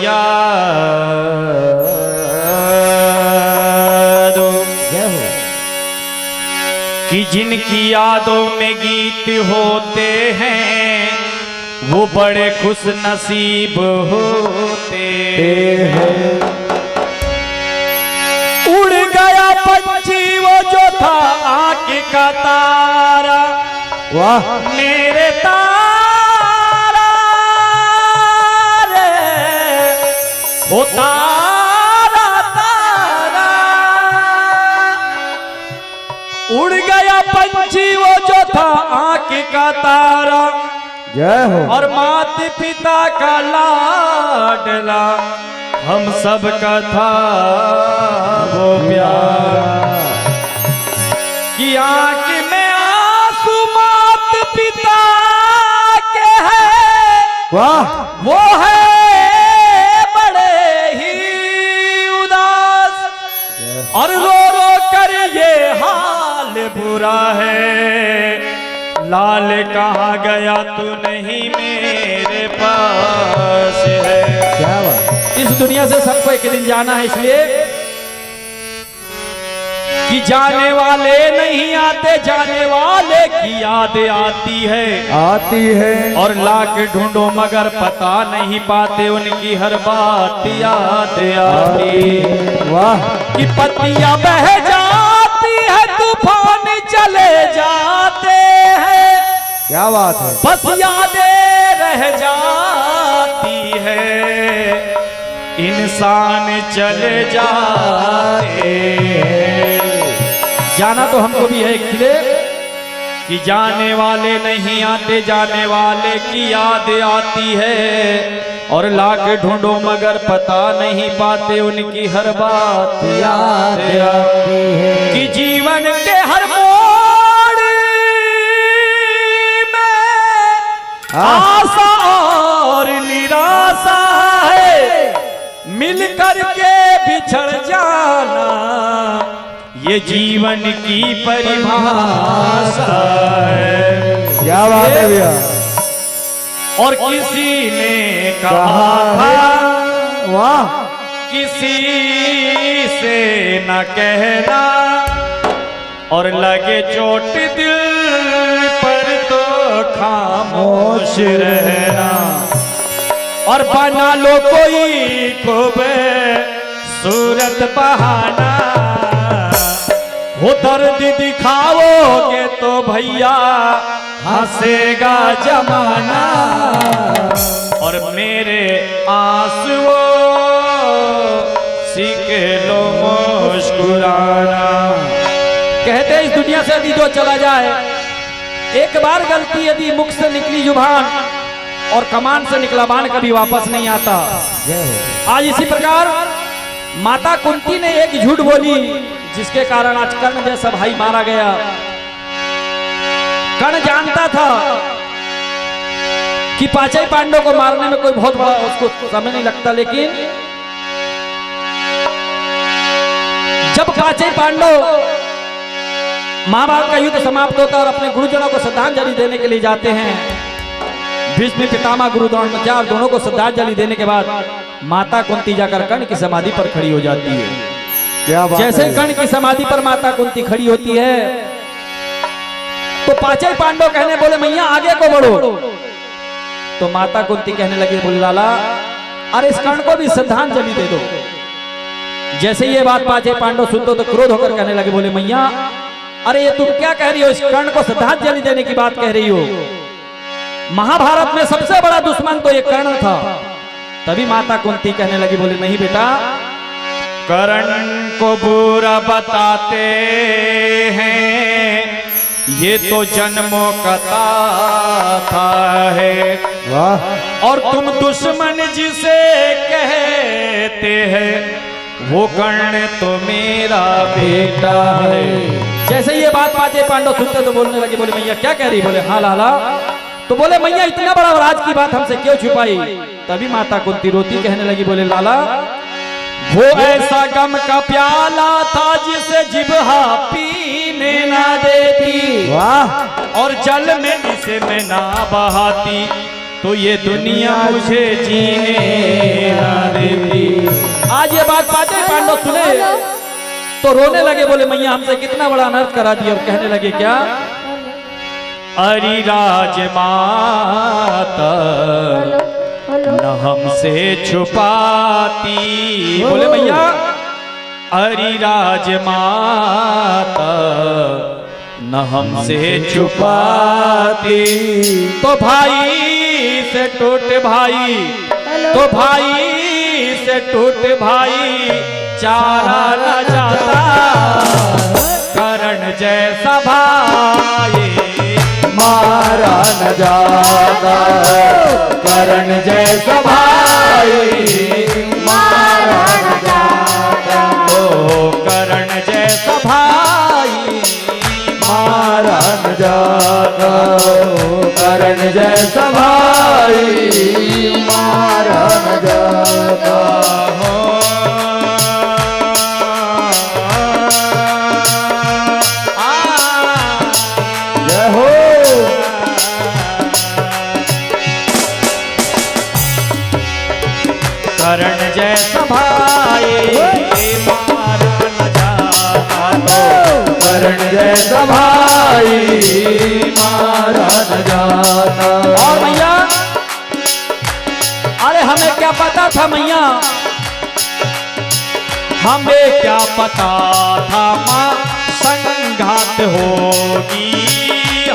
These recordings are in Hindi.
यादों कि जिनकी यादों में गीत होते हैं वो बड़े खुश नसीब होते हैं। उड़ गया पंछी वो जो था आँख का तारा, वाह मेरे तारा रे वो तारा तारा। उड़ गया पंछी वो जो था आँख का तारा, जय हो। और माता पिता का लाडला हम सब का था वो प्यार। कि आँख में आंसू माता पिता के है, वाह वो है बड़े ही उदास, और रो रो कर ये हाल बुरा है। लाल कहाँ गया तू नहीं मेरे पास है। क्या बात। इस दुनिया से सबको एक दिन जाना है, इसलिए कि जाने वाले नहीं आते, जाने वाले की याद आती है और लाख ढूंढो मगर पता नहीं पाते उनकी हर बात याद आती। वाह कि पत्तियां बह जाती है तूफान चले जाते हैं, क्या बात है। बस यादें रह जाती है, इंसान चले जाते हैं। जाना तो हमको भी है खिले कि जाने वाले नहीं आते, जाने वाले की याद आती है और लाख ढूंढो मगर पता नहीं पाते उनकी हर बात याद आती है। कि जीवन के हर मोड़ में आशा और निराशा है, मिल करके बिछड़ जाना ये जीवन की परिभाषा है। क्या बात है भैया। और किसी ने कहा था वाह किसी से न कहना, और लगे चोट दिल पर तो खामोश रहना, और बना लो कोई खूबसूरत बहाना। वो दर्द दिखाओगे तो भैया हंसेगा जमाना, और मेरे आंसुओं सीख लो मुस्कुराना। कहते हैं इस दुनिया से यदि जो चला जाए, एक बार गलती यदि मुख से निकली जुबान और कमान से निकला बाण कभी वापस नहीं आता। आज इसी प्रकार माता कुंती ने एक झूठ बोली जिसके कारण आज कर्ण जैसा भाई मारा गया। कर्ण जानता था कि पांचों पांडवों को मारने में कोई बहुत बड़ा उसको समय नहीं लगता, लेकिन जब पांचों पांडव महाभारत का युद्ध समाप्त होता और अपने गुरुजनों को श्रद्धांजलि देने के लिए जाते हैं, भीष्म पितामह गुरु द्रोणाचार्य दोनों को श्रद्धांजलि देने के बाद माता कुंती जाकर कर्ण की समाधि पर खड़ी हो जाती है। क्या बात जैसे है। कर्ण की समाधि पर माता कुंती खड़ी होती है तो पांचों पांडव कहने बोले मैया आगे को बढ़ो, तो माता कुंती कहने लगी बोले लाला अरे इस कर्ण को भी श्रद्धांजलि दे दो। जैसे ये बात पांचों पांडव सुनते तो क्रोध होकर कहने लगे बोले मैया अरे ये तुम क्या कह रही हो, इस कर्ण को श्रद्धांजलि देने की बात कह रही हो। महाभारत में सबसे बड़ा दुश्मन तो ये कर्ण था। तभी माता कुंती कहने लगी बोले नहीं बेटा, कर्ण को बुरा बताते हैं ये तो जन्मों का था है। वाह और तुम दुश्मन जिसे कहते हैं वो कर्ण तो मेरा बेटा है। जैसे ये बात पांचों पांडव सुनते तो बोलने लगे बोले मैया क्या कह रही, बोले हाँ लाला। तो बोले मैया इतना बड़ा राज की बात हमसे क्यों छुपाई। तभी माता कुंती रोती कहने लगी बोले लाला वो ऐसा गम का प्याला था जिसे जिब्हा पीने ना देती, वाह और जल में इसे मैं ना बहाती तो ये दुनिया मुझे जीने ना पांडव सुने तो रोने लगे, बोले मैया हमसे कितना बड़ा अनर्थ करा दिया। और कहने लगे क्या, अरि राजमाता न हमसे छुपाती। बोले मैया अरि राजमाता न हमसे छुपाती, तो भाई से टूट भाई, तो भाई से टूट भाई चारा न जाता, करण जैसा भाई मारा न जाता, करण जैसा भाई मारा न जाता, ओ करण जैसा भाई मारा न जाता, करण जैसा भाई मारा न जाता। जय हो। करण जैसा भाई मारा न जाता, तो करण जैसा भाई मारा न जाता। और मैया अरे हमें क्या पता था मैया, हमें क्या पता था माँ संघात होगी,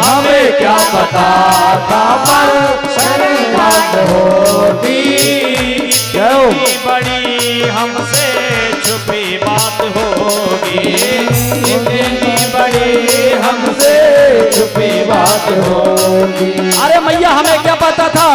हमें क्या पता था पर संघात होगी। इतनी बड़ी हमसे छुपी बात होगी, इतनी बड़ी हमसे छुपी बात होगी। अरे मैया हमें क्या पता था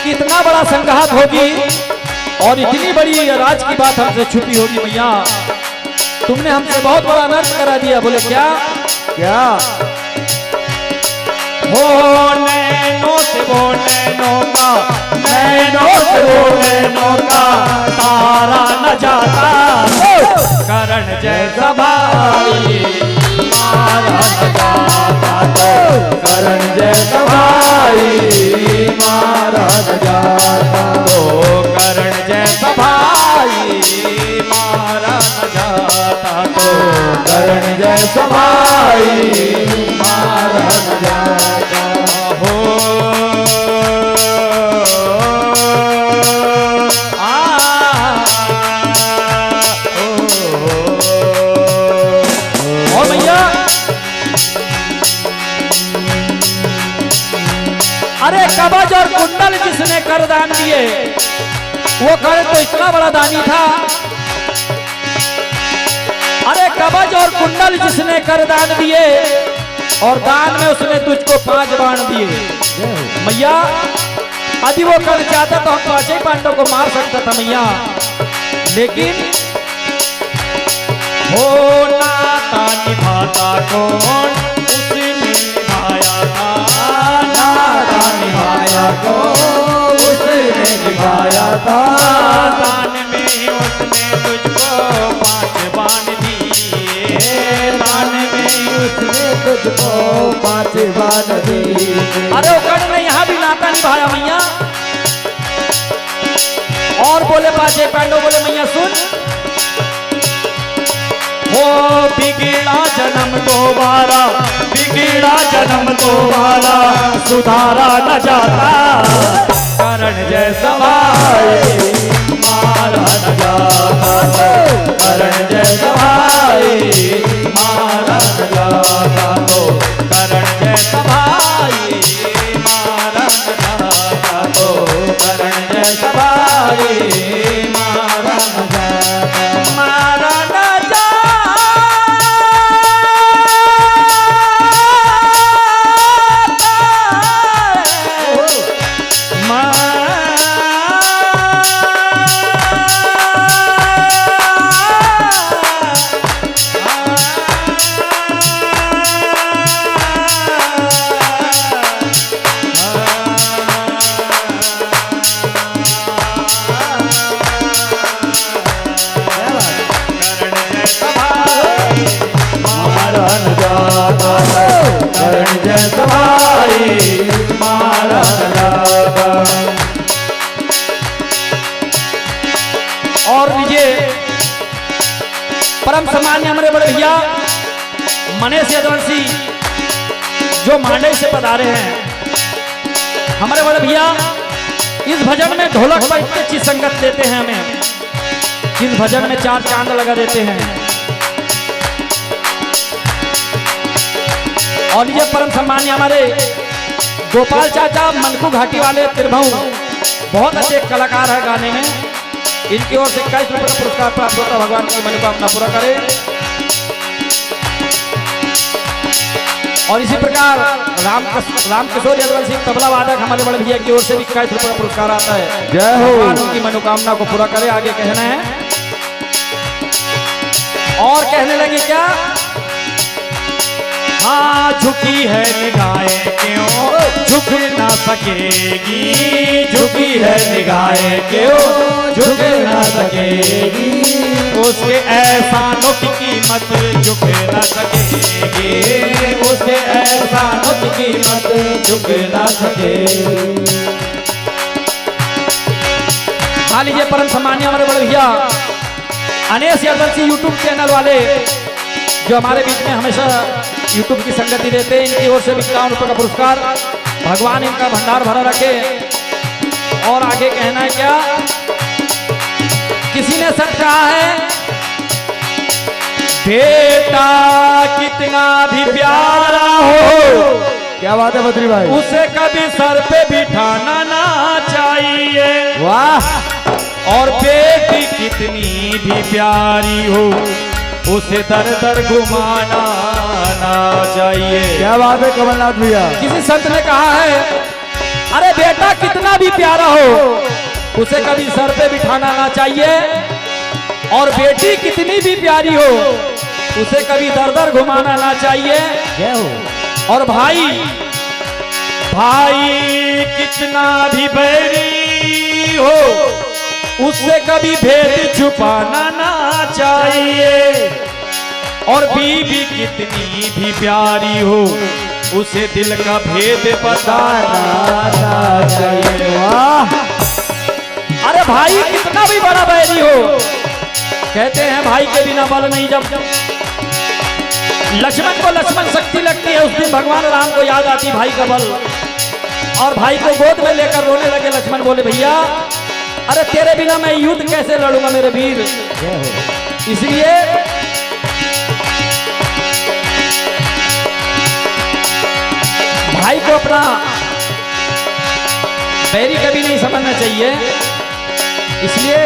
कि इतना बड़ा संघात होगी और इतनी बड़ी राज की बात हमसे छुपी होगी। मैया तुमने हमसे बहुत बड़ा अनर्थ करा दिया। बोले क्या, क्या हो नैनों से वो नैनों का, नैनों से वो नैनों का तारा न जाता, करण जैसा भाई मारा न जाता, तो करण जैसा भाई मारा न जाता, तो करण जैसा भाई मारा न जाता, तो करण जैसा भाई मारा न जाता। हो और भैया अरे कवच और कुंडल जिसने कर दान दिए, वो कर तो इतना बड़ा दानी था। अरे कवच और कुंडल जिसने कर दान दिए और दान में उसने तुझको 5 बाण दिए। मैया यदि वो कर चाहता तो हम 5 ही पांडव को मार सकता था मैया, लेकिन हो नाता निभाता कौन, उसने निभाया था, नाता निभाया को उसने निभाया था, दान में उसने तुझको 5 बाण दिए, दान में उसने तुझको 5 बाण दिए। अरे उकड़ ने यहाँ भी नाता निभाया मैया। और बोले 5 पांडव, बोले मैया सुन, हो बिगड़ा जन्म दोबारा, बिगड़ा जन्म दोबारा सुधारा न जाता, करण जैसा भाई मारा न जाता, करण जैसा भाई मारा न जाता, तो करण जैसा भाई मारा न जाता, तो करण जैसा भाई मारा न जाता, मारा न जाता, करण जैसा भाई मारा न जाता। और ये परम सम्मान्य हमारे बड़े भैया मनीष यदुवंशी जो मांडे से पधारे हैं। हमारे बड़े भैया इस भजन में ढोलक पर इतनी अच्छी संगत देते हैं हमें, इस भजन में 4 चांद लगा देते हैं। और ये परम सम्मान्य हमारे गोपाल चाचा मनकू घाटी वाले तिरभऊ, बहुत अच्छे कलाकार है गाने में। इनकी ओर से 21 रुपये का पुरस्कार प्राप्त होता है। भगवान की मनोकामना पूरा करे। और इसी प्रकार राम किशोर यदुवंशी तबला वादक हमारे बड़े भैया की ओर से भी 21 रुपये का पुरस्कार आता है। जय हो। भगवान उनकी मनोकामना को पूरा करे। आगे कहना है और कहने लगे क्या, हाँ झुकी है निगाहें क्यों झुक ना सकेगी, झुकी है निगाहें क्यों झुक ना सकेगी, उसके एहसानों की कीमत झुक ना सकेगी, उसके एहसानों की कीमत झुक ना सकेगी। मान लीजिए परम सम्मान्य हमारे बड़े भैया अनेश यदुवंशी यूट्यूब चैनल वाले जो हमारे बीच में हमेशा यूट्यूब की संगति देते हैं, इनकी ओर से 51 रुपये का पुरस्कार। भगवान इनका भंडार भरा रखे। और आगे कहना है क्या, किसी ने सच कहा है, बेटा कितना भी प्यारा हो, क्या बात है बद्री भाई, उसे कभी सर पे बिठाना ना चाहिए। वाह। और बेटी कितनी भी प्यारी हो, उसे दर दर घुमाना ना चाहिए। क्या बात है कमलनाथ भैया। किसी संत ने कहा है, अरे बेटा कितना भी प्यारा हो, उसे कभी सर पे बिठाना ना चाहिए। और बेटी कितनी भी प्यारी हो, उसे कभी दर दर घुमाना ना चाहिए। जय हो। और भाई कितना भी बैरी हो, उससे कभी भेद छुपाना ना चाहिए। और बीवी कितनी भी प्यारी हो, उसे दिल का भेद बताना ना चाहिए। वाह। अरे भाई कितना भी बड़ा बैरी हो, कहते हैं भाई के बिना बल नहीं। जब लक्ष्मण को लक्ष्मण शक्ति लगती है, उस दिन भगवान राम को याद आती भाई का बल। और भाई को गोद में लेकर रोने लगे। लक्ष्मण बोले, भैया अरे तेरे बिना मैं युद्ध कैसे लड़ूंगा मेरे वीर। इसलिए भाई को अपना बैरी कभी नहीं समझना चाहिए। इसलिए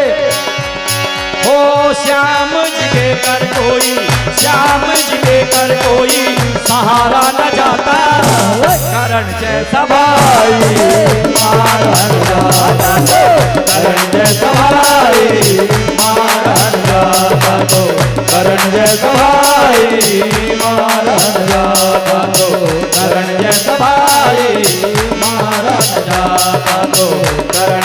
ओ श्याम जी के कर कोई, श्याम जी के कर कोई सहारा न जाता, करण जैसा भाई मारा न जाता तो, करण जैसा भाई मारा न जाता तो, करण जैसा भाई मारा न जाता तो, करण जैसा भाई मारा न जाता तो, करण